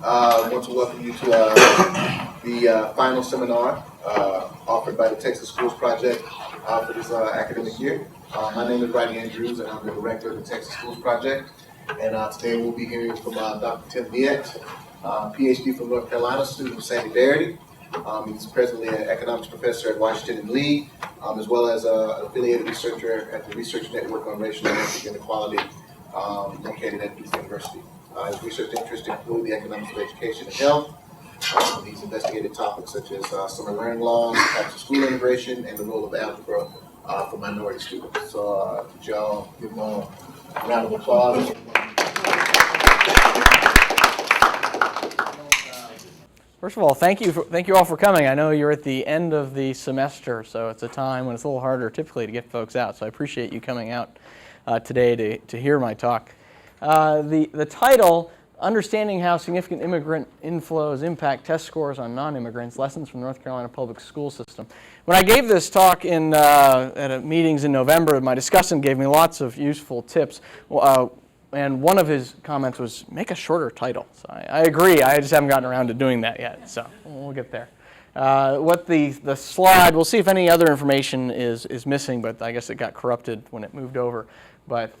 I want to welcome you to the final seminar offered by the Texas Schools Project for this academic year. My name is Rodney Andrews, and I'm the director of the Texas Schools Project. And today we'll be hearing from Dr. Tim Diette, PhD from North Carolina, student of Sandy Verity. He's presently an economics professor at Washington and Lee, as well as an affiliated researcher at the Research Network on Racial and Ethnic Inequality located at Duke University. His research interests include the economics of education and health. He's investigated topics such as summer learning laws, types of school integration, and the role of algebra for minority students. So could y'all give him a round of applause? First of all, thank you all for coming. I know you're at the end of the semester, so it's a time when it's a little harder typically to get folks out. So I appreciate you coming out today to hear my talk. The title, Understanding How Significant Immigrant Inflows Impact Test Scores on Non-Immigrants, Lessons from the North Carolina Public School System. When I gave this talk at meetings in November, my discussant gave me lots of useful tips. And one of his comments was, make a shorter title. So I agree. I just haven't gotten around to doing that yet. So we'll get there. What the slide, we'll see if any other information is missing, but I guess it got corrupted when it moved over. But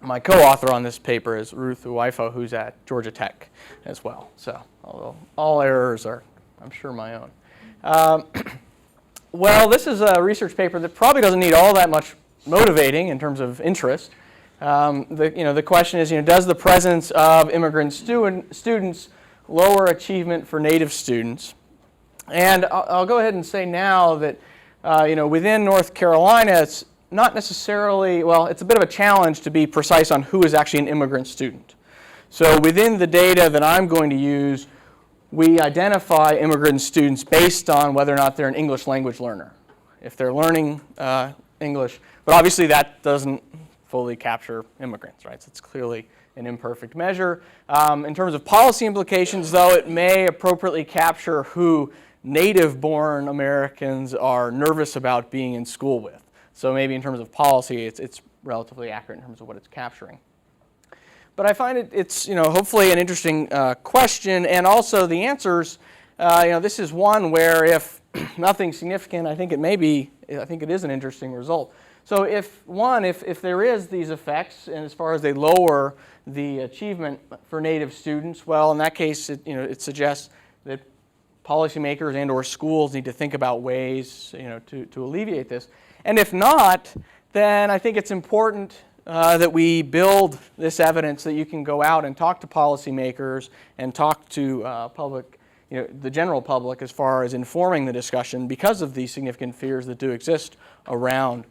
my co-author on this paper is Ruth Uwaifo, who's at Georgia Tech as well. So all errors are, I'm sure, my own. Well, this is a research paper that probably doesn't need all that much motivating in terms of interest. The question is, does the presence of immigrant students lower achievement for native students? And I'll go ahead and say now that, within North Carolina, it's not necessarily, well, it's a bit of a challenge to be precise on who is actually an immigrant student. So within the data that I'm going to use, we identify immigrant students based on whether or not they're an English language learner. If they're learning English, but obviously that doesn't fully capture immigrants, right? So it's clearly an imperfect measure. In terms of policy implications, though, it may appropriately capture who native-born Americans are nervous about being in school with. So maybe in terms of policy, it's relatively accurate in terms of what it's capturing. But I find it's hopefully an interesting question, and also the answers. This is one where if nothing significant, I think it is an interesting result. So if there is these effects, and as far as they lower the achievement for native students, well, in that case, it suggests that policymakers and/or schools need to think about ways, to alleviate this. And if not, then I think it's important that we build this evidence that you can go out and talk to policymakers and talk to public, the general public, as far as informing the discussion because of the significant fears that do exist around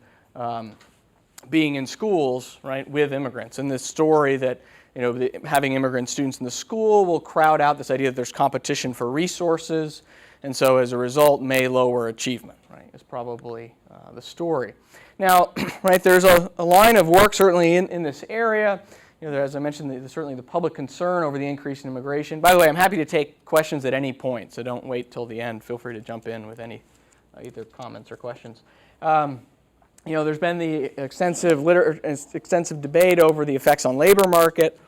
being in schools, right, with immigrants. And this story that having immigrant students in the school will crowd out this idea that there's competition for resources, and so as a result may lower achievement, right, is probably the story. Now, right, there's a line of work certainly in this area. As I mentioned, certainly the public concern over the increase in immigration. By the way, I'm happy to take questions at any point, so don't wait till the end. Feel free to jump in with any either comments or questions. There's been the extensive debate over the effects on labor market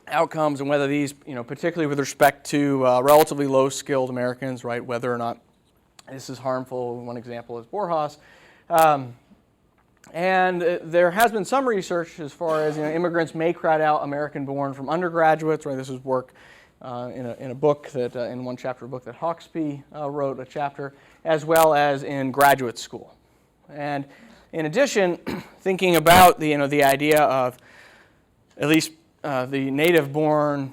outcomes and whether these, particularly with respect to relatively low-skilled Americans, right, whether or not this is harmful. One example is Borjas. And there has been some research as far as immigrants may crowd out American-born from undergraduates. Right, this is work in a book in one chapter of a book that Hawksby wrote a chapter, as well as in graduate school. And in addition, thinking about the idea of at least the native-born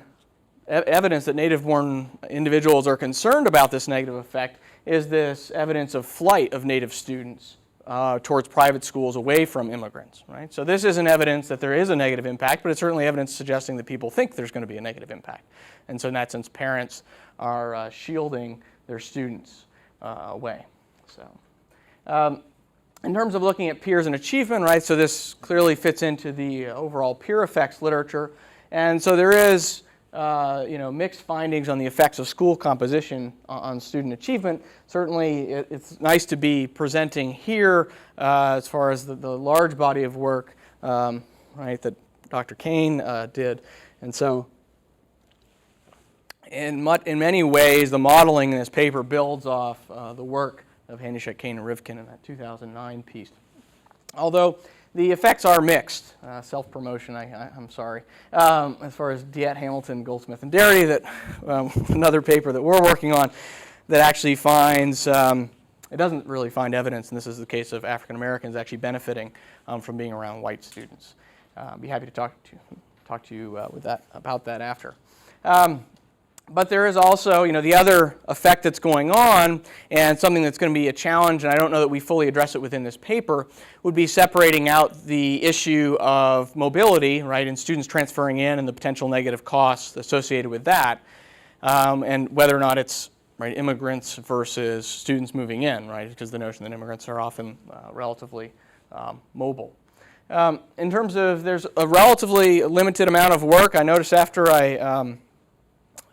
evidence that native-born individuals are concerned about this negative effect is this evidence of flight of native students towards private schools away from immigrants, right? So this isn't evidence that there is a negative impact, but it's certainly evidence suggesting that people think there's going to be a negative impact. And so in that sense, parents are shielding their students away. So in terms of looking at peers and achievement, right, so this clearly fits into the overall peer effects literature. And so there is mixed findings on the effects of school composition on student achievement. Certainly, it's nice to be presenting here as far as the large body of work, right, that Dr. Kane did. And so in many ways, the modeling in this paper builds off the work of Hanishek, Kane, and Rivkin in that 2009 piece. Although the effects are mixed. Self-promotion, I'm sorry. As far as Diette, Hamilton, Goldsmith, and Darity, that another paper that we're working on that actually finds, it doesn't really find evidence, and this is the case of African Americans actually benefiting from being around white students. I'd be happy to talk to you about that after. But there is also, the other effect that's going on, and something that's going to be a challenge, and I don't know that we fully address it within this paper, would be separating out the issue of mobility, right, and students transferring in and the potential negative costs associated with that, and whether or not it's immigrants versus students moving in, right, because the notion that immigrants are often relatively mobile. In terms of, there's a relatively limited amount of work. I noticed after I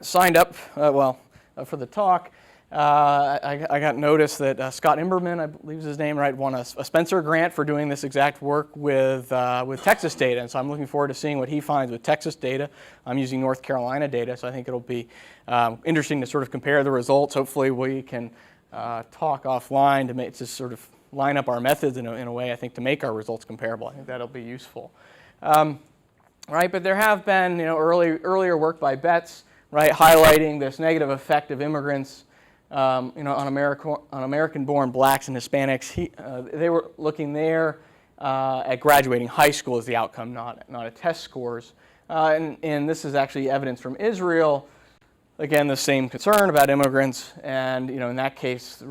signed up, for the talk, I got notice that Scott Imberman, I believe is his name, right, won a Spencer grant for doing this exact work with Texas data, and so I'm looking forward to seeing what he finds with Texas data. I'm using North Carolina data, so I think it'll be interesting to sort of compare the results. Hopefully we can talk offline to sort of line up our methods in a way, I think, to make our results comparable. I think that'll be useful. Right, but there have been, earlier work by Betts, right, highlighting this negative effect of immigrants, on American-born blacks and Hispanics. They were looking there at graduating high school as the outcome, not at test scores. And this is actually evidence from Israel. Again, the same concern about immigrants, and in that case,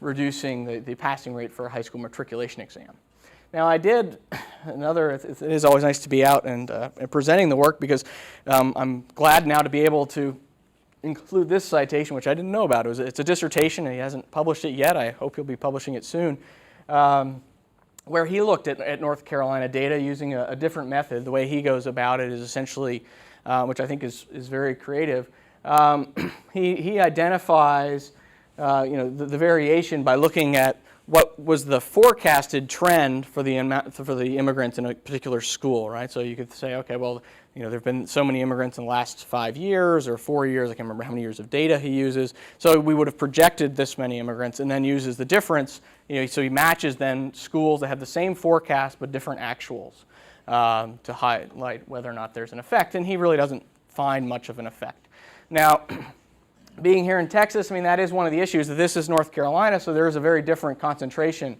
reducing the passing rate for a high school matriculation exam. Now, I did it is always nice to be out and presenting the work, because I'm glad now to be able to include this citation, which I didn't know about. It's a dissertation, and he hasn't published it yet. I hope he'll be publishing it soon, where he looked at North Carolina data using a different method. The way he goes about it is essentially, which I think is very creative. He identifies the variation by looking at what was the forecasted trend for the immigrants in a particular school, right? So you could say, okay, well, there have been so many immigrants in the last 5 years or 4 years. I can't remember how many years of data he uses. So we would have projected this many immigrants, and then uses the difference. So he matches then schools that have the same forecast but different actuals to highlight whether or not there's an effect. And he really doesn't find much of an effect. Now, being here in Texas, that is one of the issues. That this is North Carolina, so there is a very different concentration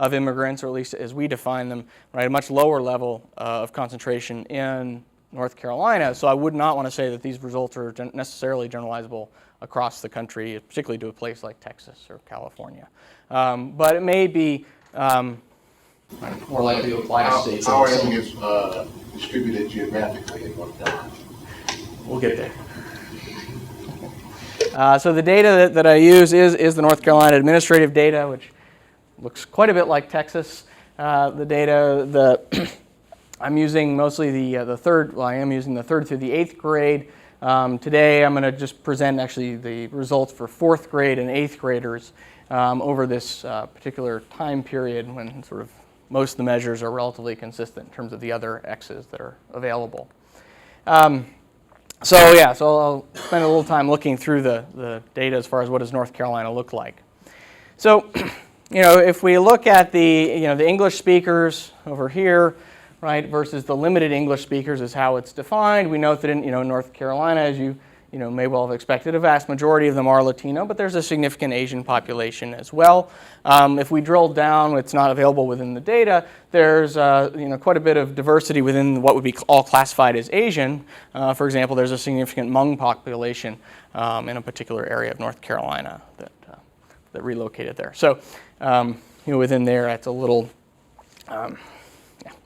of immigrants, or at least as we define them, right, a much lower level of concentration in North Carolina. So I would not want to say that these results are necessarily generalizable across the country, particularly to a place like Texas or California. But it may be more likely to apply to states. How are immigrants distributed geographically in North Carolina? We'll get there. So the data that I use is the North Carolina administrative data, which looks quite a bit like Texas. The data I'm using mostly the third. Well, I am using the third through the 8th grade. Today I'm going to just present actually the results for 4th grade and 8th graders over this particular time period, when sort of most of the measures are relatively consistent in terms of the other X's that are available. So I'll spend a little time looking through the data as far as what does North Carolina look like. So, if we look at the English speakers over here, right, versus the limited English speakers is how it's defined. We note that in North Carolina, as you may well have expected, a vast majority of them are Latino, but there's a significant Asian population as well. If we drill down, it's not available within the data. There's quite a bit of diversity within what would be all classified as Asian. For example, there's a significant Hmong population in a particular area of North Carolina that relocated there. So within there, it's a little,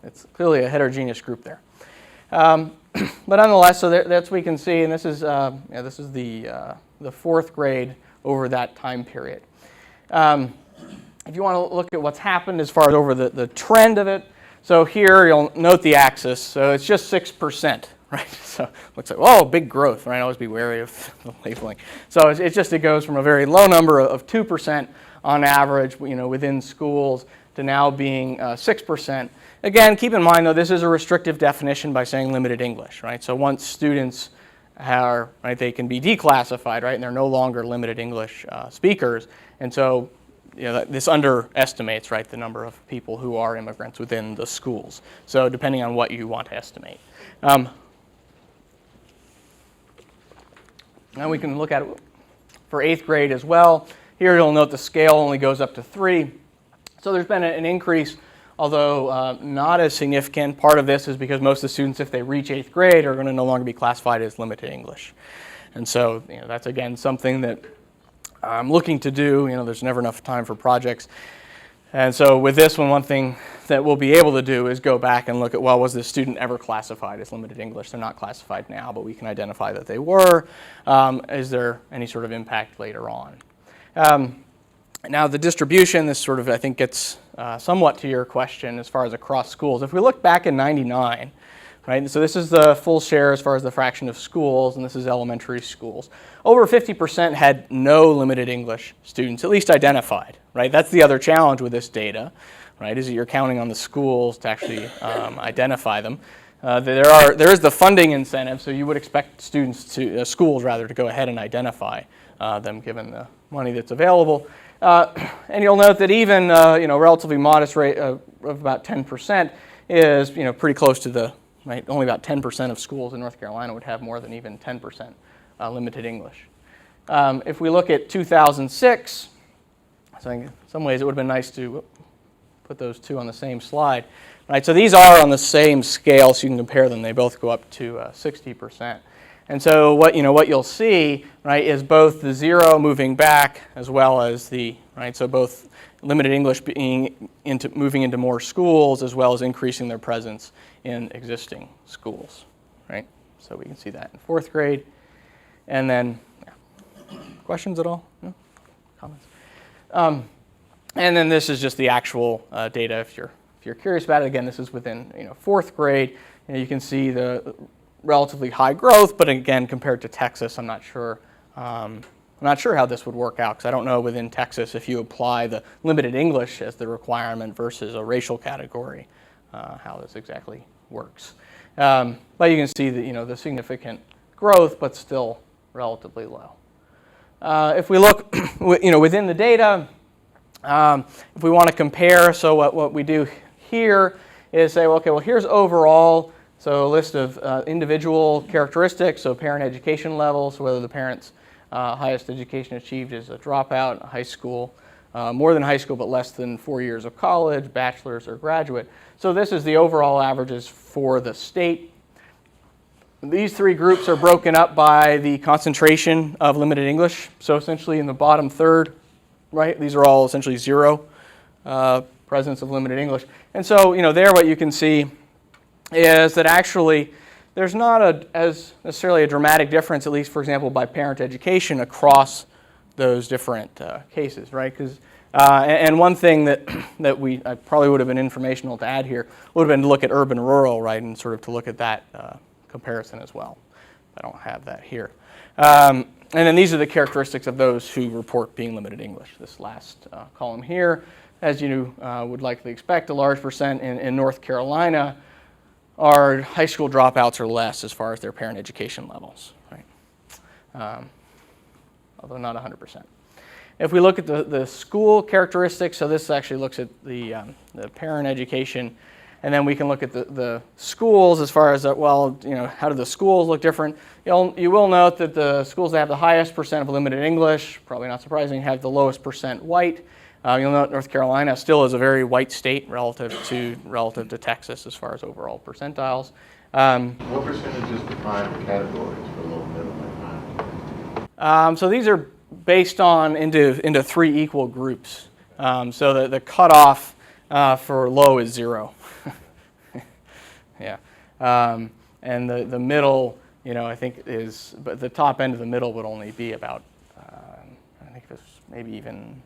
it's clearly a heterogeneous group there. But nonetheless, so that's we can see, and this is the 4th grade over that time period. If you want to look at what's happened as far as over the trend of it, so here you'll note the axis. So it's just 6%, right? So it looks like, oh, big growth, right? Always be wary of the labeling. So it goes from a very low number of 2% on average, within schools, to now being 6%. Again, keep in mind, though, this is a restrictive definition by saying limited English, right? So once students right, they can be declassified, right, and they're no longer limited English speakers. And so, this underestimates, right, the number of people who are immigrants within the schools. So depending on what you want to estimate. Now we can look at it for 8th grade as well. Here you'll note the scale only goes up to 3. So there's been an increase, although not as significant. Part of this is because most of the students, if they reach 8th grade, are going to no longer be classified as limited English. And so that's, again, something that I'm looking to do. There's never enough time for projects. And so with this one thing that we'll be able to do is go back and look at, well, was this student ever classified as limited English? They're not classified now, but we can identify that they were. Is there any sort of impact later on? Now the distribution, this sort of, I think, gets somewhat to your question as far as across schools. If we look back in '99, right, so this is the full share as far as the fraction of schools, and this is elementary schools. Over 50% had no limited English students, at least identified, right? That's the other challenge with this data, right, is that you're counting on the schools to actually identify them. There is the funding incentive, so you would expect schools to go ahead and identify them given the money that's available. And you'll note that even relatively modest rate of about 10% is pretty close to the right. Only about 10% of schools in North Carolina would have more than even 10% limited English. If we look at 2006, so in some ways it would have been nice to put those two on the same slide. Right, so these are on the same scale, so you can compare them. They both go up to 60%. And so what you'll see, right, is both the 0 moving back as well as the right. So both limited English moving into more schools as well as increasing their presence in existing schools, right? So we can see that in 4th grade. And then, questions at all? No? Comments? And then this is just the actual data. If you're curious about it, again, this is within 4th grade. You can see the relatively high growth, but again, compared to Texas, I'm not sure how this would work out, because I don't know within Texas if you apply the limited English as the requirement versus a racial category, how this exactly works. But you can see that the significant growth, but still relatively low. If we look, within the data, if we want to compare, so what we do here is say, okay, well, here's overall. So a list of individual characteristics, so parent education levels, so whether the parent's highest education achieved is a dropout, high school, more than high school but less than 4 years of college, bachelor's or graduate. So this is the overall averages for the state. These 3 groups are broken up by the concentration of limited English. So essentially in the bottom third, right, these are all essentially 0 presence of limited English. And so, there what you can see is that actually there's not as necessarily a dramatic difference, at least, for example, by parent education across those different cases, right? Because and one thing that I probably would have been informational to add here would have been to look at urban-rural, right, and sort of to look at that comparison as well. I don't have that here. And then these are the characteristics of those who report being limited English. This last column here, as you would likely expect, a large percent in North Carolina our high school dropouts are less as far as their parent education levels, right? Although not 100%. If we look at the school characteristics, so this actually looks at the parent education, and then we can look at the schools as far as, well, how do the schools look different? You will note that the schools that have the highest percent of limited English, probably not surprising, have the lowest percent white. You'll note North Carolina still is a very white state relative to Texas as far as overall percentiles. What percentage is defined for categories for low, middle, and high? So these are based on into 3 equal groups. So the cutoff for low is 0. Yeah, and the middle, I think but the top end of the middle would only be about, I think it's maybe even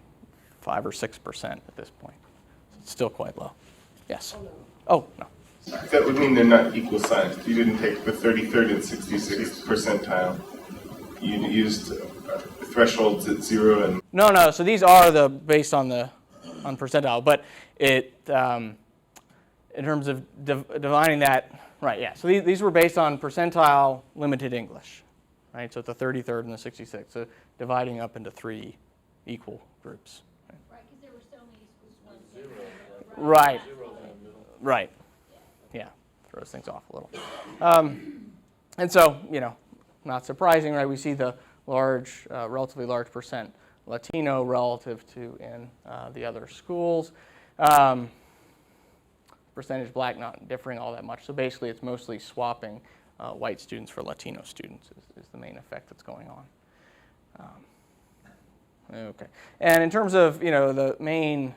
5 or 6% at this point. It's still quite low. Yes. Oh, no. That would mean they're not equal sized. You didn't take the 33rd and 66th percentile. You used thresholds at 0 and... No. So these are based on percentile, but it in terms of dividing that, right? Yeah. So these were based on percentile limited English. right? So the 33rd and the 66th, so dividing up into 3 equal groups. Right, because there were so many schools once. Right. Right. Yeah, throws things off a little. And so, not surprising, right? We see the relatively large percent Latino relative to in the other schools. Percentage Black not differing all that much. So basically, it's mostly swapping white students for Latino students is the main effect that's going on. Okay. And in terms of, the main,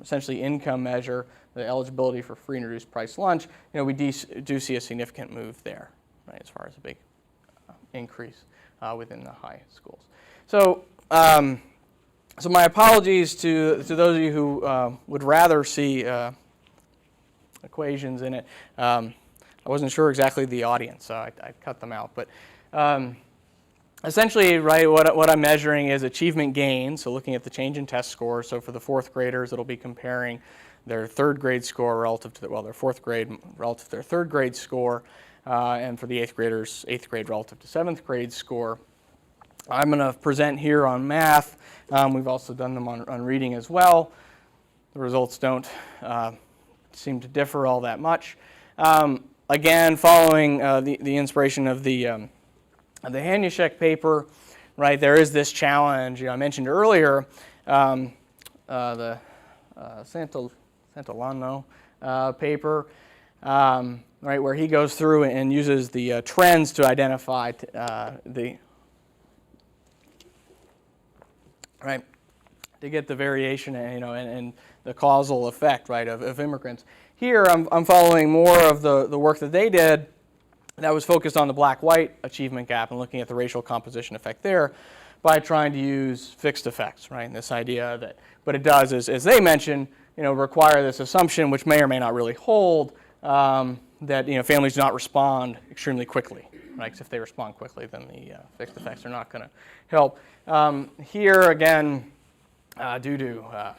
essentially income measure, the eligibility for free and reduced price lunch, we do see a significant move there, right, as far as a big increase within the high schools. So, so my apologies to those of you who would rather see equations in it. I wasn't sure exactly the audience, so I cut them out. But essentially, right, what I'm measuring is achievement gain, so looking at the change in test score. So for the 4th graders, it'll be comparing their 3rd grade score relative to their 4th grade relative to their 3rd grade score, and for the 8th graders, 8th grade relative to 7th grade score. I'm going to present here on math. We've also done them on reading as well. The results don't seem to differ all that much. Again, following the inspiration of the Hanushek paper, right, there is this challenge. I mentioned earlier the Santolano paper, right, where he goes through and uses the trends to identify right, to get the variation, and the causal effect, right, of immigrants. Here, I'm following more of the work that they did that was focused on the black-white achievement gap and looking at the racial composition effect there by trying to use fixed effects, right, and this idea that what it does is, as they mentioned, require this assumption, which may or may not really hold, that, families do not respond extremely quickly, right, because if they respond quickly, then the fixed effects are not going to help. Here, again, due to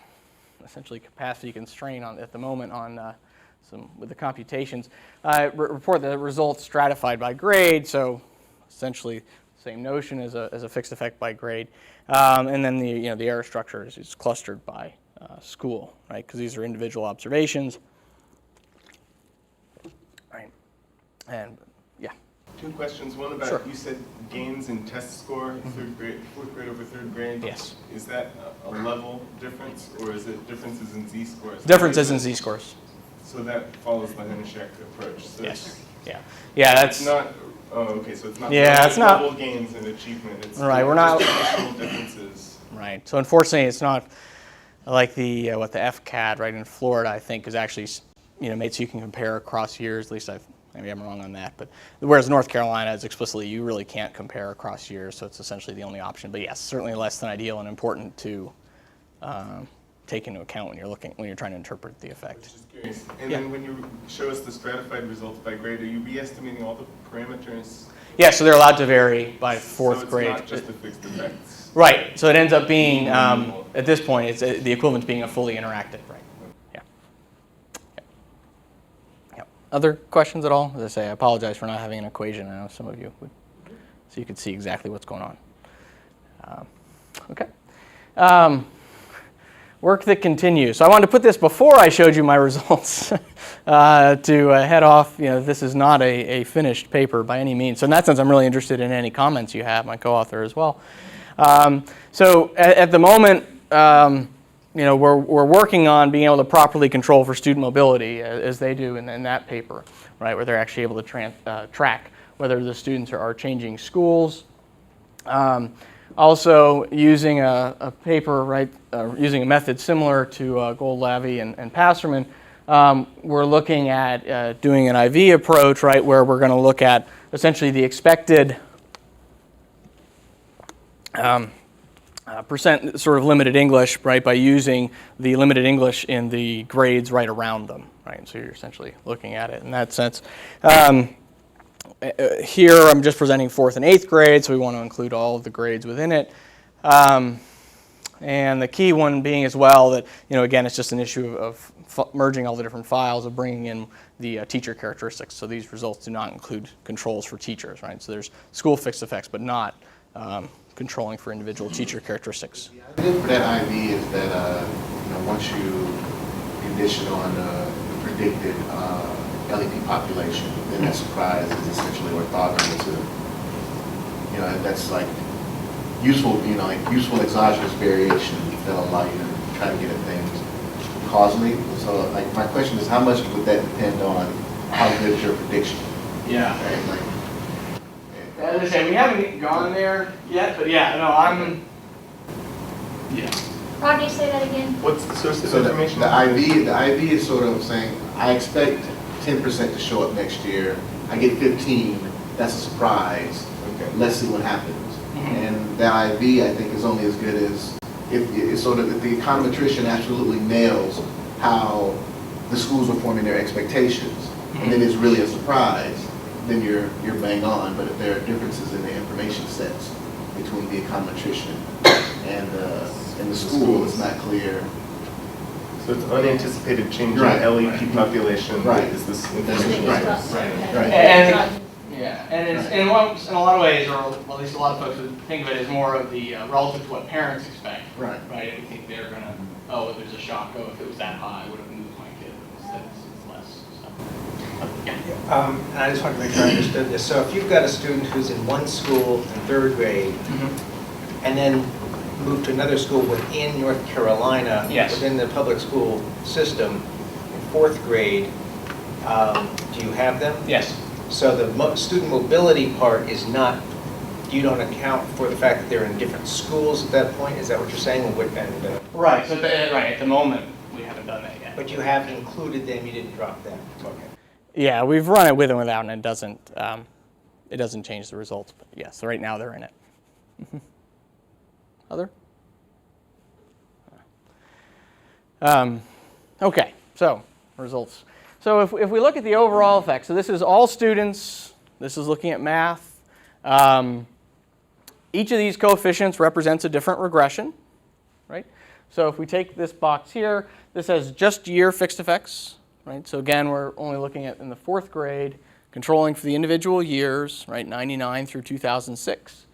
essentially capacity constraint at the moment on with the computations, report the results stratified by grade, so essentially same notion as a fixed effect by grade, and then the error structure is clustered by school, right? Because these are individual observations, right? And yeah. 2 questions. One about, Sure. You said gains in test score, 3rd grade, 4th grade over 3rd grade. Yes. Is that a level difference, or is it differences in z-scores? Differences in z-scores. So that follows the Hanushek approach. So Yes. Yeah. That's it's not. Oh, okay. So it's not. Yeah, it's not level gains in achievement. It's right. We're not additional differences. Right. So unfortunately, it's not like the what the FCAD, right, in Florida, I think, is actually made so you can compare across years. At least maybe I'm wrong on that, but whereas North Carolina is explicitly you really can't compare across years, so it's essentially the only option. But yes, certainly less than ideal and important to take into account when you're trying to interpret the effect. Just curious. And Yeah. then when you show us the stratified results by grade, are you re-estimating all the parameters? Yeah, so they're allowed to vary by 4th so it's grade. Not just the fixed effects. Right. So it ends up being at this point it's the equivalent to being a fully interactive, right? Yeah. Other questions at all? As I say, I apologize for not having an equation. I know some of you would, so you could see exactly what's going on. Okay. Work that continues. So I wanted to put this before I showed you my results to head off. This is not a finished paper by any means. So in that sense, I'm really interested in any comments you have, my co-author as well. So at the moment, we're working on being able to properly control for student mobility, as they do in that paper, right, where they're actually able to track whether the students are changing schools. Also, using a paper, right, using a method similar to Gold-Lavie and Passerman, we're looking at doing an IV approach, right, where we're going to look at essentially the expected percent sort of limited English, right, by using the limited English in the grades right around them, right? So you're essentially looking at it in that sense. Here I'm just presenting 4th and 8th grade, so we want to include all of the grades within it. And the key one being as well that, again, it's just an issue of merging all the different files, of bringing in the teacher characteristics. So these results do not include controls for teachers, right? So there's school fixed effects, but not controlling for individual teacher characteristics. The idea for that IV is that, once you condition on the predicted LEP population, then that surprise is essentially orthogonal to, that's like useful, like useful exogenous variation that allow you to try to get at things causally. So, like, my question is, how much would that depend on how good is your prediction? Yeah. Right? Like, As I say, we haven't gone there yet, but yeah, no, yeah. Rodney, say that again. What's the source of so information? the IV is sort of saying, I expect 10% to show up next year. I get 15, that's a surprise. Okay. Let's see what happens. And that IV, I think, is only as good as if the econometrician absolutely nails how the schools are forming their expectations, and then it's really a surprise, then you're bang on. But if there are differences in the information sets between the econometrician and the school, it's not clear. So it's unanticipated change Right. in LEP population. Right. Is this That's information? right. Right. And it's in a lot of ways, or at least a lot of folks would think of it as more of the relative to what parents expect. Right. Right. I think they're gonna, there's a shock. Oh, if it was that high, I would have moved my kid. It's less stuff. Yeah. And I just wanted to make sure I understood this. So if you've got a student who's in one school in third grade, and then moved to another school within North Carolina, Yes. within the public school system, in fourth grade, do you have them? Yes. So the student mobility part is not, you don't account for the fact that they're in different schools at that point? Is that what you're saying? Right. So at the moment, we haven't done that yet. But you have included them, you didn't drop them? Okay. Yeah, we've run it with and without, and it doesn't change the results. But yes, so right now they're in it. Other? Okay, so results. So if we look at the overall effect, so this is all students, this is looking at math. Each of these coefficients represents a different regression, right? So if we take this box here, this has just year fixed effects, right? So again, we're only looking at in the fourth grade, controlling for the individual years, right? 99 through 2006.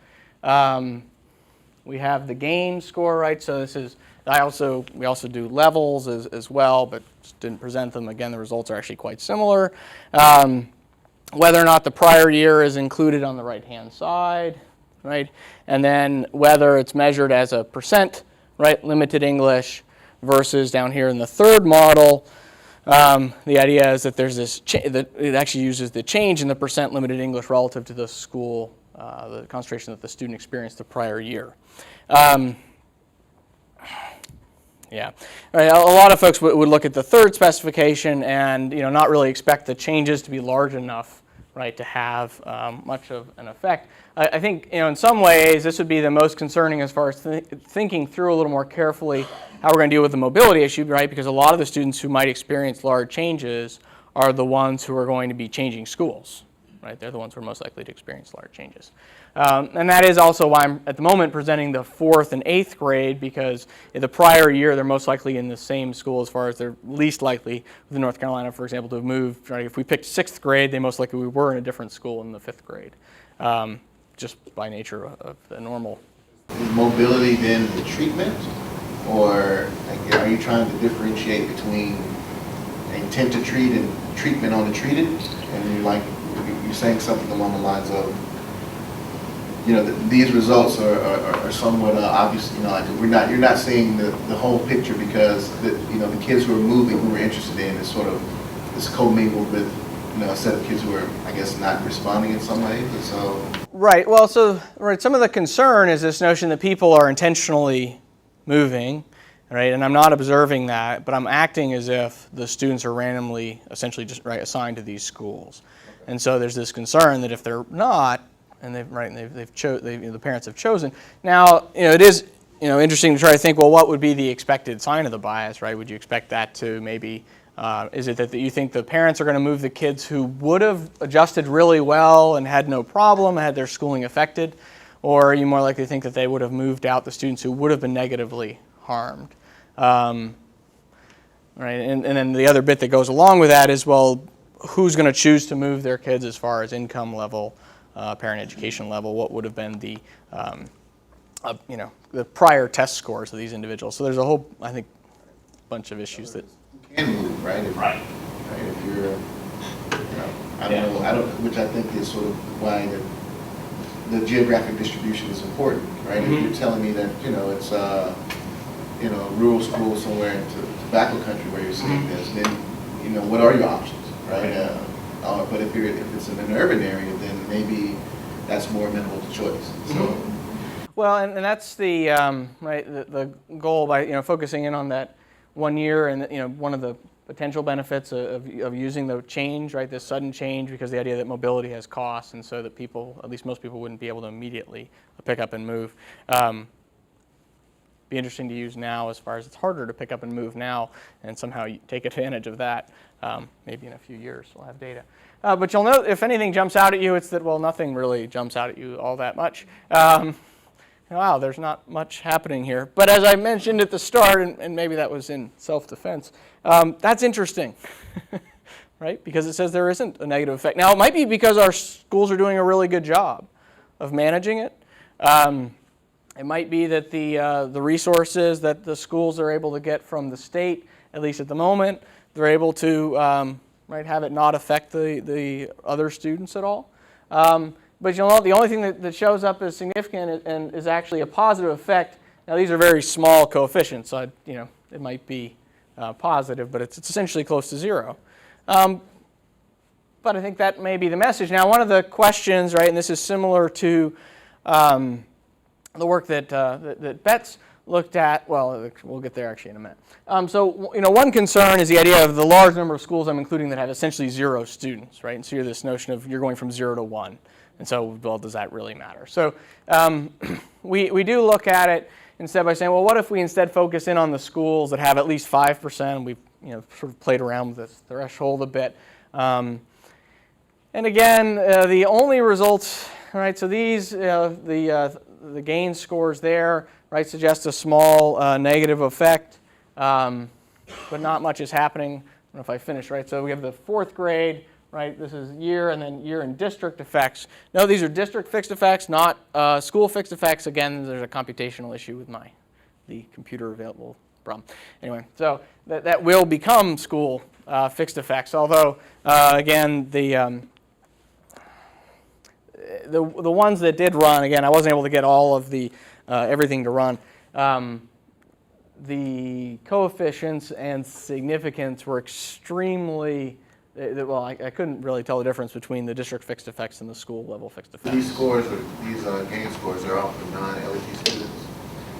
We have the gain score, right? So this is, we also do levels as well, but just didn't present them. Again, the results are actually quite similar. Whether or not the prior year is included on the right-hand side, right? And then whether it's measured as a percent, right? Limited English versus down here in the third model. The idea is that there's this, that it actually uses the change in the percent limited English relative to the school, the concentration that the student experienced the prior year. Yeah, right, a lot of folks would look at the third specification and not really expect the changes to be large enough, right, to have much of an effect. I think in some ways this would be the most concerning as far as thinking through a little more carefully how we're going to deal with the mobility issue, right? Because a lot of the students who might experience large changes are the ones who are going to be changing schools, right? They're the ones who are most likely to experience large changes. And that is also why I'm at the moment presenting the fourth and eighth grade, because in the prior year they're most likely in the same school as far as they're least likely within North Carolina, for example, to have moved. Right? If we picked sixth grade, they most likely were in a different school in the fifth grade, just by nature of the normal. Is mobility then the treatment, or are you trying to differentiate between intent to treat and treatment on the treated? And you're saying something along the lines of, these results are somewhat obvious. You're not seeing the whole picture because the kids who are moving, who we're interested in, is sort of is commingled with a set of kids who are, I guess, not responding in some way. So right. Well, some of the concern is this notion that people are intentionally moving, right? And I'm not observing that, but I'm acting as if the students are randomly, essentially, just assigned to these schools. And so there's this concern that if they're not, and the parents have chosen. Now, it is interesting to try to think, well, what would be the expected sign of the bias, right? Would you expect that to maybe, is it that you think the parents are going to move the kids who would have adjusted really well and had no problem, had their schooling affected? or are you more likely to think that they would have moved out the students who would have been negatively harmed? Right, and then the other bit that goes along with that is, well, who's going to choose to move their kids as far as income level, parent education level? What would have been the the prior test scores of these individuals? So there's a whole, I think, bunch of issues that Can move, right? Right, if you're, I don't know, which I think is sort of why the geographic distribution is important, right? If you're telling me that, it's, a rural school somewhere in tobacco country where you're seeing this, then, what are your options, right? But if it's in an urban area, then maybe that's more amenable to choice, so. Well, and that's the the goal by focusing in on that 1 year, and one of the potential benefits of using the change, right, this sudden change, because the idea that mobility has costs, and so that people, at least most people, wouldn't be able to immediately pick up and move. Be interesting to use now, as far as it's harder to pick up and move now, and somehow you take advantage of that. Maybe in a few years we'll have data. But you'll note, if anything jumps out at you, it's that, well, nothing really jumps out at you all that much. Wow, there's not much happening here. But as I mentioned at the start, and maybe that was in self-defense, that's interesting, right? Because it says there isn't a negative effect. Now, it might be because our schools are doing a really good job of managing it. It might be that the resources that the schools are able to get from the state, at least at the moment, they're able to have it not affect the other students at all. But you'll note the only thing that shows up as significant and is actually a positive effect. Now, these are very small coefficients, so it might be positive, but it's essentially close to zero. But I think that may be the message. Now, one of the questions, right, and this is similar to the work that Betts looked at. Well, we'll get there actually in a minute. So, one concern is the idea of the large number of schools I'm including that have essentially 0 students, right? And so you're this notion of you're going from 0 to 1. And so, well, does that really matter? So we do look at it instead by saying, well, what if we instead focus in on the schools that have at least 5%? We've sort of played around with this threshold a bit. And again, the only results, right? So these the gain scores there, right, suggest a small negative effect, but not much is happening. I don't know if I finished, right? So we have the 4th grade. Right, this is year and then year and district effects. No, these are district fixed effects, not school fixed effects. Again, there's a computational issue with the computer available problem. Anyway, so that will become school fixed effects. Although, again, the ones that did run, again, I wasn't able to get all of the everything to run. The coefficients and significance were extremely. Well, I couldn't really tell the difference between the district fixed effects and the school level fixed effects. These scores, these gain scores, are all for non-LET students.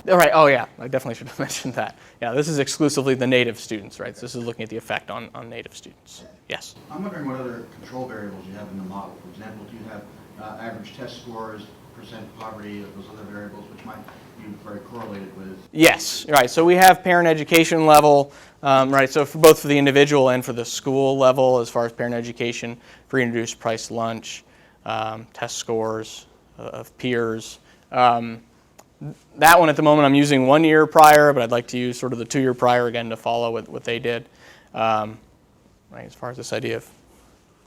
All right. Oh, yeah. I definitely should have mentioned that. Yeah, this is exclusively the native students, right? So this is looking at the effect on native students. Yes. I'm wondering what other control variables you have in the model. For example, do you have average test scores, percent poverty, those other variables, which might be very correlated with? Yes. Right. So we have parent education level. Right, so for both for the individual and for the school level, as far as parent education, free and reduced price lunch, test scores of peers. That one at the moment I'm using 1 year prior, but I'd like to use sort of the 2 year prior again to follow what they did. Right, as far as this idea of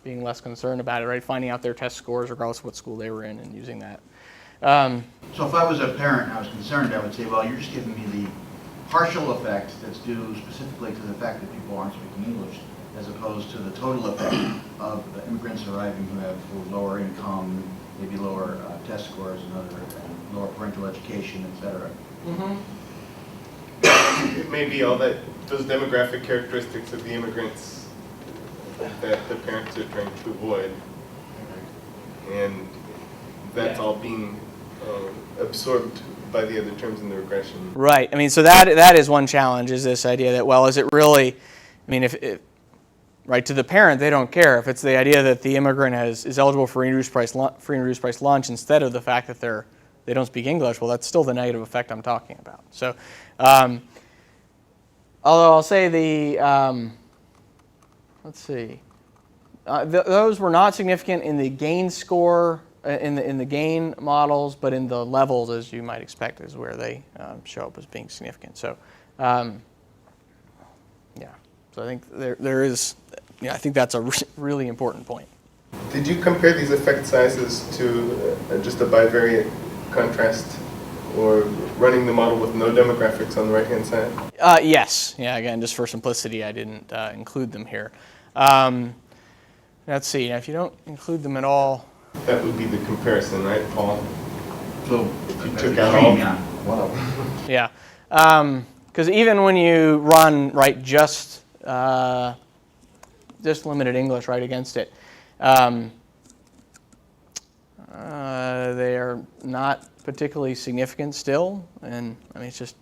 being less concerned about it, right, finding out their test scores regardless of what school they were in and using that. So if I was a parent and I was concerned, I would say, well, you're just giving me the partial effect that's due specifically to the fact that people aren't speaking English, as opposed to the total effect of the immigrants arriving who have lower income, maybe lower test scores and lower parental education, et cetera. It may be all those demographic characteristics of the immigrants that the parents are trying to avoid, and that's all being absorbed by the other terms in the regression. Right. I mean, so that is one challenge, is this idea that, well, is it really, I mean, if right, to the parent, they don't care. If it's the idea that the immigrant is eligible for free and reduced price lunch instead of the fact that they don't speak English, well, that's still the negative effect I'm talking about. So, although I'll say let's see, those were not significant in the gain score in the gain models, but in the levels, as you might expect, is where they show up as being significant. So, yeah. So I think there is, I think that's a really important point. Did you compare these effect sizes to just a bivariate contrast, or running the model with no demographics on the right-hand side? Yes. Yeah, again, just for simplicity, I didn't include them here. Let's see. Now, if you don't include them at all... That would be the comparison, right, Paul? So, If you took out all... yeah. One of them. Yeah. Because even when you run, right, just limited English, right, against it, they are not particularly significant still, and I mean it's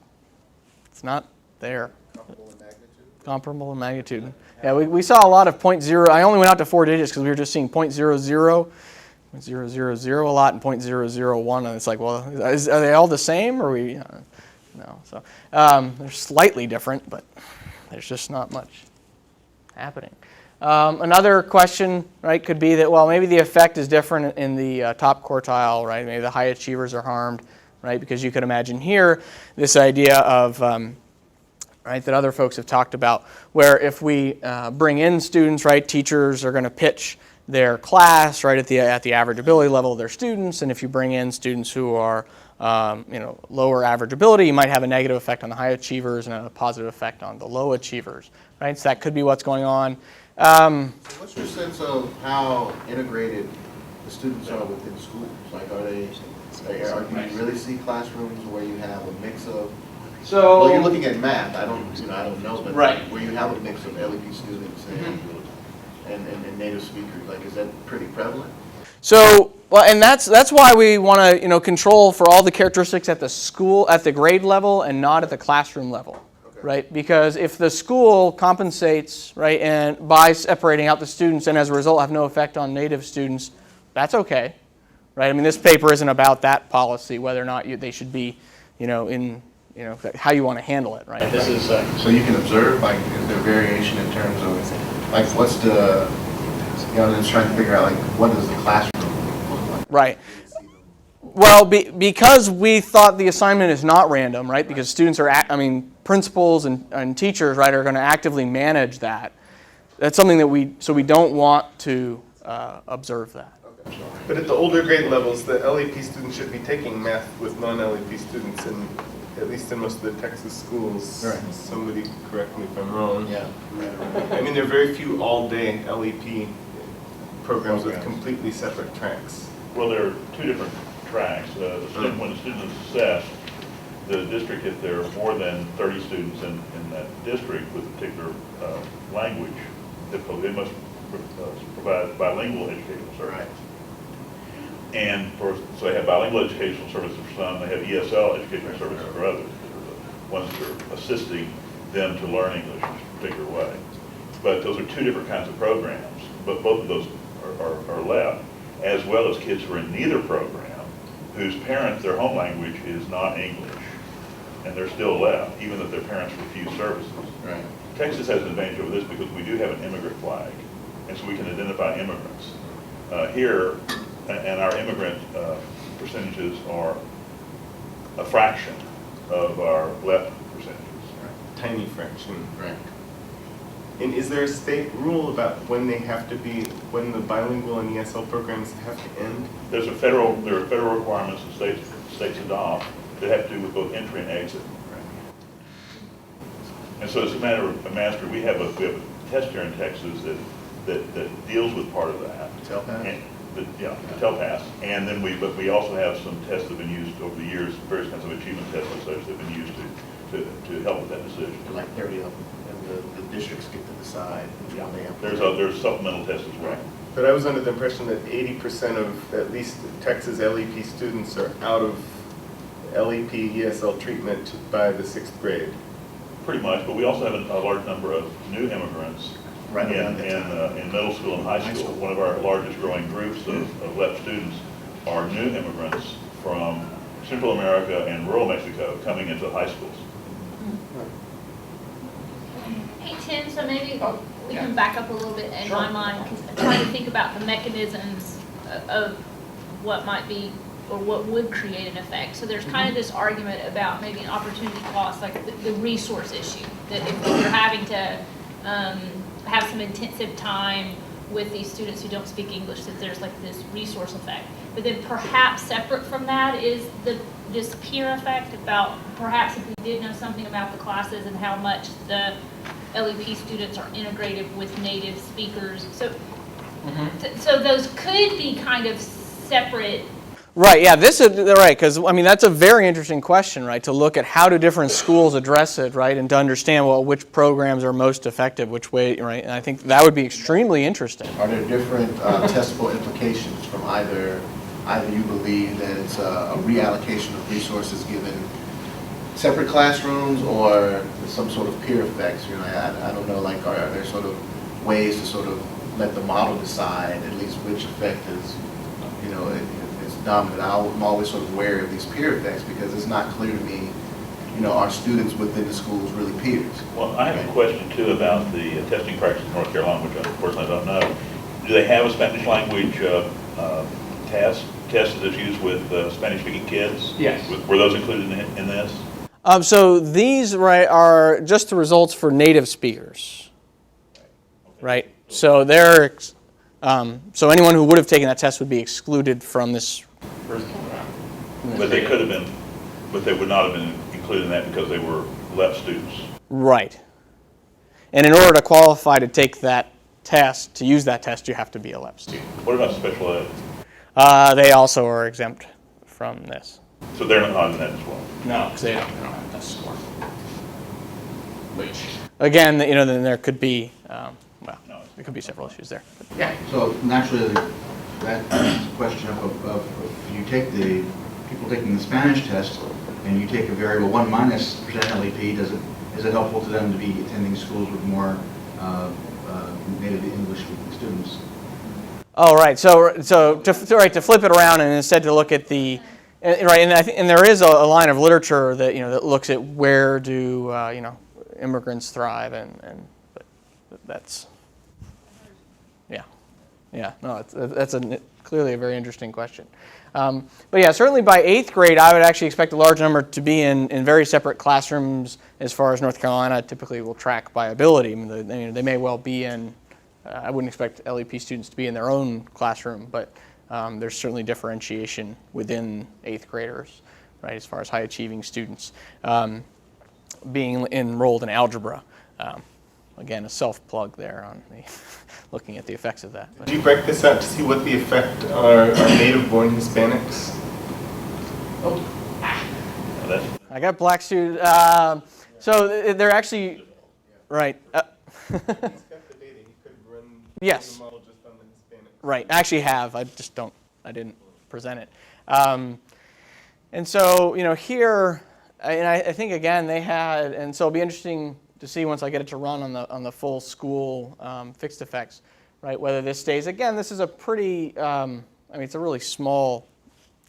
not there. Comparable in magnitude? Comparable in magnitude. Yeah, we saw a lot of 0.0. I only went out to 4 digits because we were just seeing 0.00, 0.000 a lot, and 0.001, and it's like, well, are they all the same, or we? No. So they're slightly different, but there's just not much happening. Another question, right, could be that, well, maybe the effect is different in the top quartile, right? Maybe the high achievers are harmed, right? Because you could imagine here this idea of, right, that other folks have talked about, where if we bring in students, right, teachers are going to pitch their class, right, at the average ability level of their students, and if you bring in students who are lower average ability, you might have a negative effect on the high achievers and a positive effect on the low achievers, right? So that could be what's going on. What's your sense of how integrated the students are within schools? Like, do you really see classrooms where you have a mix of? Well, you're looking at math. I don't know, but Right. where you have a mix of LEP students and native speakers, like, is that pretty prevalent? So, well, and that's why we want to control for all the characteristics at the school, at the grade level, and not at the classroom level. Right, because if the school compensates, right, and by separating out the students and as a result have no effect on native students, that's okay, right? I mean, this paper isn't about that policy, whether or not they should be, how you want to handle it, right? This is so you can observe, like, is there variation in terms of, like, what's the, just trying to figure out, like, what does the classroom look like? Right. Well, because we thought the assignment is not random, right? Because students are, principals and teachers, right, are going to actively manage that. That's something that we don't want to observe that. But at the older grade levels, the LEP students should be taking math with non-LEP students, and at least in most of the Texas schools. Right. Somebody correct me if I'm wrong. Yeah. I mean, there are very few all-day LEP programs with completely separate tracks. Well, there are two different tracks. When the student is assessed, the district, if there are more than 30 students in that district with a particular language, they must provide bilingual educational services. Right. And so they have bilingual educational services for some, they have ESL educational services for others, the ones that are assisting them to learn English in a particular way. But those are two different kinds of programs, but both of those are left, as well as kids who are in neither program, whose parents, their home language is not English, and they're still left, even if their parents refuse services. Right. Texas has an advantage over this because we do have an immigrant flag, and so we can identify immigrants. Here, and our immigrant percentages are a fraction of our left percentages. Tiny fraction. Right. And is there a state rule about when the bilingual and ESL programs have to end? There are federal requirements that states adopt that have to do with both entry and exit. And so it's a matter of mastery. We have a test here in Texas that deals with part of that. Tell-pass? The tell-pass. And then we also have some tests that have been used over the years, various kinds of achievement tests and such that have been used to help with that decision. Like 30 of them, and the districts get to decide which one they have. There's supplemental tests as well. But I was under the impression that 80% of at least Texas LEP students are out of LEP ESL treatment by the 6th grade. Pretty much, but we also have a large number of new immigrants in middle school and high school. One of our largest growing groups of LEP students are new immigrants from Central America and rural Mexico coming into high schools. Hey, Tim, so maybe we can back up a little bit in my mind, because I'm trying to think about the mechanisms of what might be or what would create an effect. So there's kind of this argument about maybe an opportunity cost, like the resource issue, that if you're having to have some intensive time with these students who don't speak English, that there's like this resource effect. But then perhaps separate from that is this peer effect about perhaps if we did know something about the classes and how much the LEP students are integrated with native speakers. So, so those could be kind of separate. Right, yeah, this is right, because I mean that's a very interesting question, right? To look at how do different schools address it, right, and to understand well which programs are most effective, which way, right? And I think that would be extremely interesting. Are there different testable implications from either you believe that it's a reallocation of resources given separate classrooms or some sort of peer effects? You know, I don't know, like are there sort of ways to sort of let the model decide at least which effect is, you know, it's dominant. I'm always sort of wary of these peer effects because it's not clear to me, you know, are students within the schools really peers? Well, I have a question too about the testing practice in North Carolina, which of course I don't know. Do they have a Spanish language test that's used with Spanish-speaking kids? Yes. Were those included in this? So these, right, are just the results for native speakers, right? So they're, so anyone who would have taken that test would be excluded from this. But they could have been, but they would not have been included in that because they were left students. Right. And in order to qualify to take that test, to use that test, you have to be a left student. What about special ed? They also are exempt from this. So they're not on that as well? No, because they don't have a test score. Which, again, you know, then there could be, well, there could be several issues there. Yeah. So naturally, that brings the question up of you take the people taking the Spanish test and you take a variable 1 minus percent LEP, is it helpful to them to be attending schools with more native English speaking students? Oh, right. So to flip it around and instead to look at the right, and there is a line of literature that that looks at where do immigrants thrive, and but that's no, that's clearly a very interesting question. But yeah, certainly by 8th grade, I would actually expect a large number to be in very separate classrooms. As far as North Carolina, typically will track by ability. I mean, they may well be in. I wouldn't expect LEP students to be in their own classroom, but there's certainly differentiation within 8th graders, right, as far as high achieving students being enrolled in algebra. Again, a self-plug there on the looking at the effects of that. Did you break this out to see what the effect are native-born Hispanics? I got black students. So they're actually, right. He's got the data. He could run Yes. the model just on the Hispanics. Right. I actually have. I didn't present it. And so, here, and I think, again, they had, and so it'll be interesting to see once I get it to run on the full school fixed effects, right, whether this stays. Again, this is a pretty, it's a really small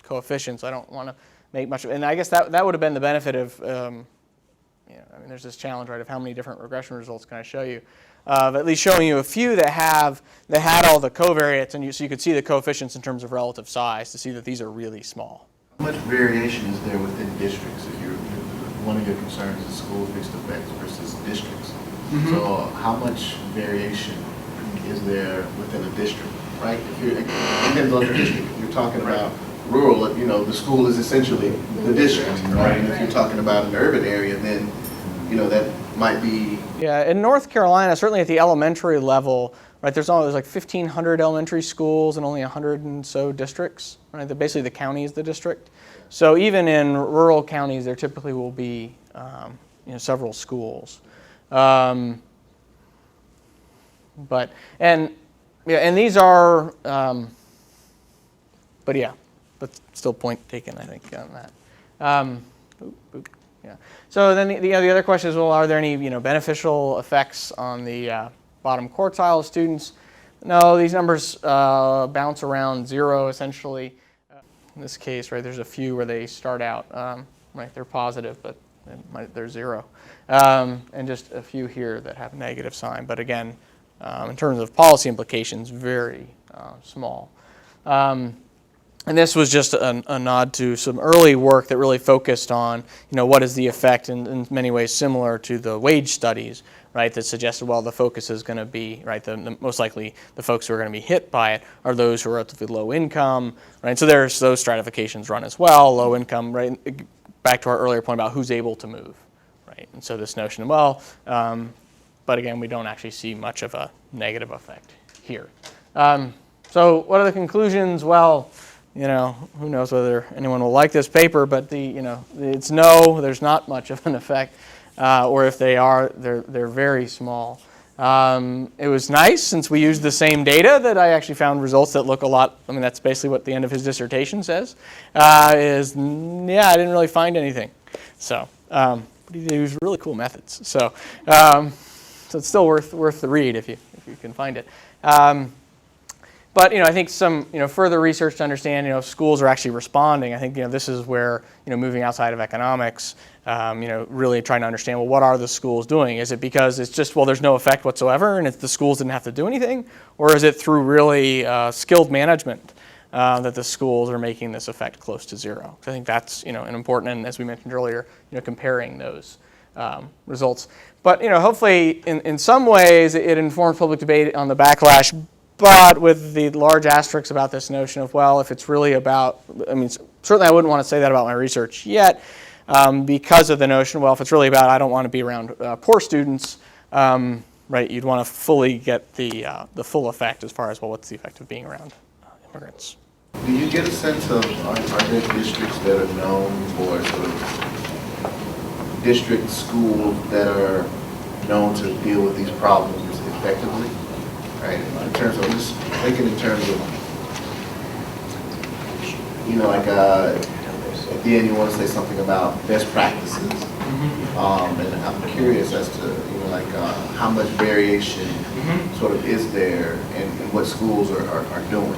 coefficient, so I don't want to make much of it. And I guess that would have been the benefit of, there's this challenge, right, of how many different regression results can I show you. At least showing you a few that had all the covariates, and so you could see the coefficients in terms of relative size to see that these are really small. How much variation is there within districts? One of your concerns is school fixed effects versus districts. Mm-hmm. So how much variation is there within a district, right? It depends on the district. If you're talking about rural, the school is essentially the district, right? And if you're talking about an urban area, then, that might be. Yeah, in North Carolina, certainly at the elementary level, right, there's like 1,500 elementary schools and only 100 and so districts, right? Basically the county is the district. So even in rural counties, there typically will be several schools. And these are, but still point taken, I think, on that. Yeah. So then the other question is, well, are there any beneficial effects on the bottom quartile of students? No, these numbers bounce around 0 essentially. In this case, right, there's a few where they start out, right, they're positive, but they're 0. And just a few here that have a negative sign. But again, in terms of policy implications, very small. And this was just a nod to some early work that really focused on, what is the effect, in many ways similar to the wage studies, right, that suggested, well, the focus is going to be, right, the most likely the folks who are going to be hit by it are those who are relatively low income, right? So there's those stratifications run as well, low income, right? Back to our earlier point about who's able to move, right? And so this notion, well, but again, we don't actually see much of a negative effect here. So what are the conclusions? Well, who knows whether anyone will like this paper, but it's no, there's not much of an effect, or if they are, they're very small. It was nice, since we used the same data, that I actually found results that look a lot, that's basically what the end of his dissertation says, I didn't really find anything. So, but he used really cool methods. So it's still worth the read if you can find it. But I think some further research to understand if schools are actually responding. I think this is where moving outside of economics, really trying to understand, well, what are the schools doing? Is it because it's just, well, there's no effect whatsoever and it's the schools didn't have to do anything, or is it through really skilled management that the schools are making this effect close to zero? So I think that's an important, and as we mentioned earlier, comparing those results. But hopefully in some ways it informs public debate on the backlash. But with the large asterisks about this notion of, well, if it's really about, certainly I wouldn't want to say that about my research yet, because of the notion, well, if it's really about, I don't want to be around poor students, right, you'd want to fully get the full effect as far as, well, what's the effect of being around immigrants? Do you get a sense of, are there districts that are known for sort of district schools that are known to deal with these problems effectively? Right, in terms of, just thinking in terms of, like at the end you want to say something about best practices, and I'm curious as to, how much variation sort of is there in what schools are doing.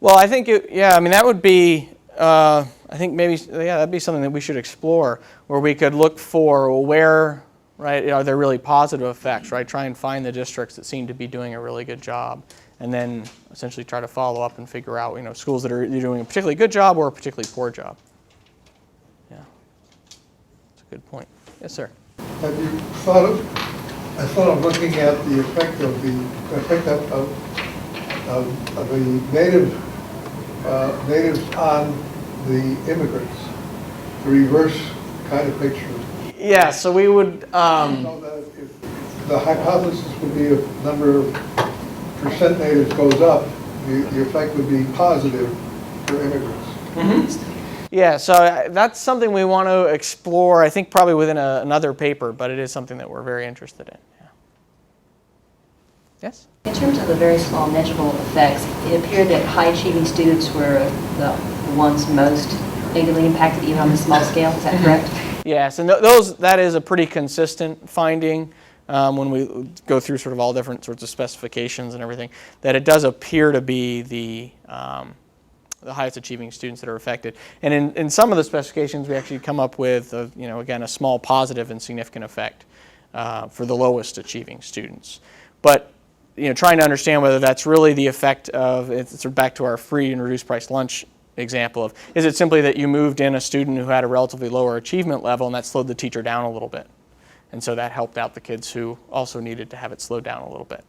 Well, I think, that would be, I think maybe, that'd be something that we should explore, where we could look for where, right, are there really positive effects, right? Try and find the districts that seem to be doing a really good job, and then essentially try to follow up and figure out, schools that are doing a particularly good job or a particularly poor job. Yeah, that's a good point. Yes, sir. Have you thought of looking at the effect of the natives on the immigrants, the reverse kind of picture? Yeah, so we would. So that if the hypothesis would be if the number of percent natives goes up, the effect would be positive for immigrants. Mm-hmm. Yeah, so that's something we want to explore, I think probably within another paper, but it is something that we're very interested in. Yeah. Yes? In terms of the very small measurable effects, it appeared that high-achieving students were the ones most negatively impacted, even on the small scale. Is that correct? Yes, and that is a pretty consistent finding when we go through sort of all different sorts of specifications and everything, that it does appear to be the highest achieving students that are affected. And in some of the specifications, we actually come up with, again, a small positive and significant effect for the lowest achieving students. But trying to understand whether that's really the effect of, it's sort of back to our free and reduced price lunch example of, is it simply that you moved in a student who had a relatively lower achievement level and that slowed the teacher down a little bit? And so that helped out the kids who also needed to have it slowed down a little bit.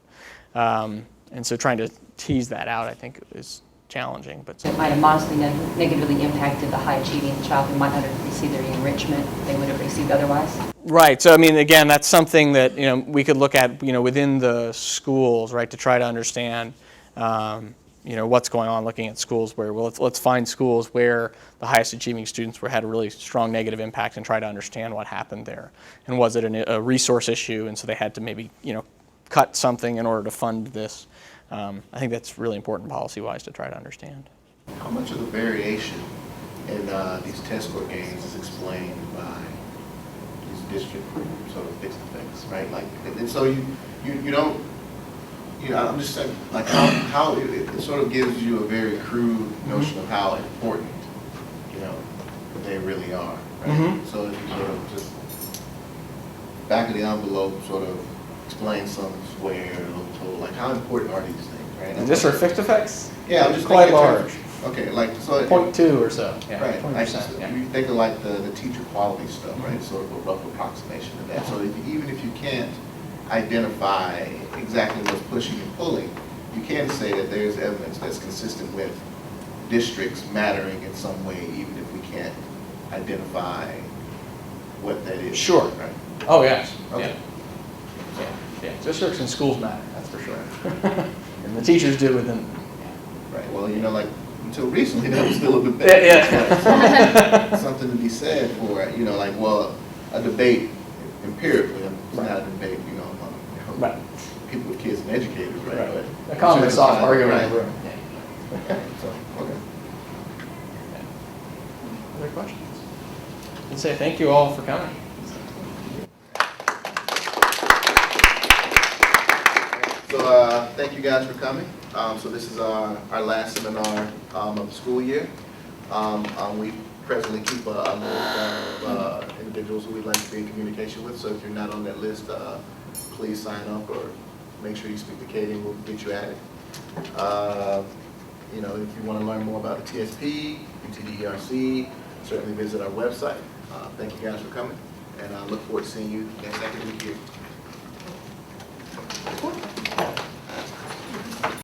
And so trying to tease that out, I think, is challenging. But it might have modestly negatively impacted the high-achieving child who might not have received the enrichment they would have received otherwise. Right. So, again, that's something that, we could look at, within the schools, right, to try to understand, what's going on, looking at schools where, well, let's find schools where the highest achieving students had a really strong negative impact and try to understand what happened there. And was it a resource issue, and so they had to maybe, cut something in order to fund this. I think that's really important policy-wise to try to understand. How much of the variation in these test score gains is explained by these district sort of fixed effects, right? And so you don't, I'm just saying, how it sort of gives you a very crude notion of how important, they really are, right? Mm-hmm. So if you sort of just back of the envelope sort of explain some square or total, how important are these things, right? And district fixed effects? Yeah, I'm just quite thinking large. Okay, like, so. 0.2 or so, yeah, Right, 20%, yeah. you think of like the teacher quality stuff, right, sort of a rough approximation of that. So even if you can't identify exactly what's pushing and pulling, you can say that there's evidence that's consistent with districts mattering in some way, even if we can't identify what that is. Sure. Right? Oh, yes, yeah. Okay. Yeah, districts and schools matter, that's for sure. And the teachers do within, Right, well, you know, like, until recently, that was still a debate. Yeah. So, something to be said for, you know, like, well, a debate empirically, it's not a debate, you know, among right. people with kids and educators, right? Right. But A common soft certain argument in time, the room. right. So, okay. Other questions? I'd say thank you all for coming. So thank you guys for coming. So this is our last seminar of the school year. We presently keep a list of individuals who we'd like to be in communication with. So if you're not on that list, please sign up or make sure you speak to Katie and we'll get you added. You know, if you want to learn more about the TSP, UTD-ERC, certainly visit our website. Thank you guys for coming, and I look forward to seeing you next academic year.